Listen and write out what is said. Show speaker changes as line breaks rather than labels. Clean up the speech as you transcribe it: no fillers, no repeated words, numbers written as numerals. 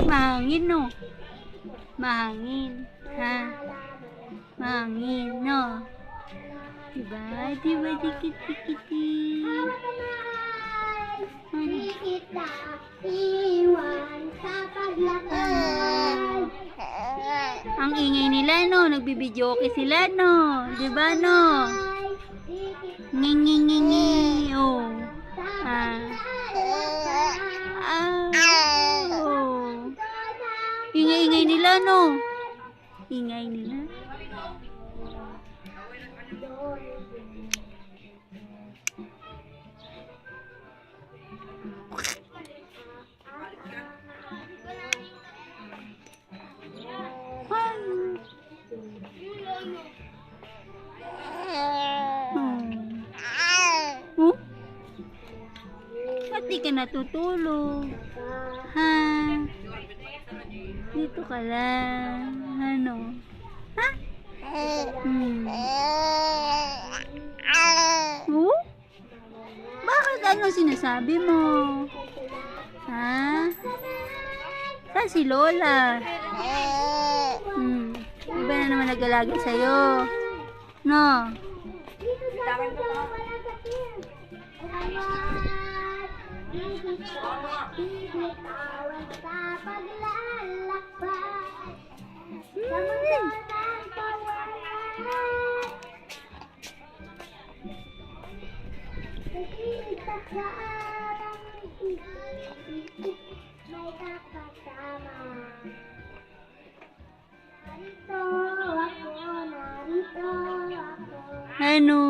Mahangin, no? Mahangin. Ha? Mahangin, no? Diba? Diba, dikit-dikiti?
Di kita iwan sa paglakad.
Ang ingay nila, no? Nagbibidyoke sila, no? Diba, no? Ngingi-ngingi. Oh. Ah. Oh. Ingay-ingay nila, no? Ingay nila. Oh? Ba't di ka natutulog? Ha? Dito ka lang. Ano? Ha? Oh? Bakit anong sinasabi mo? Ha? Saan si Lola? Iba na naman nag-alaga sa'yo. No?
May kakasama. Narito ako, narito ako.
Ano?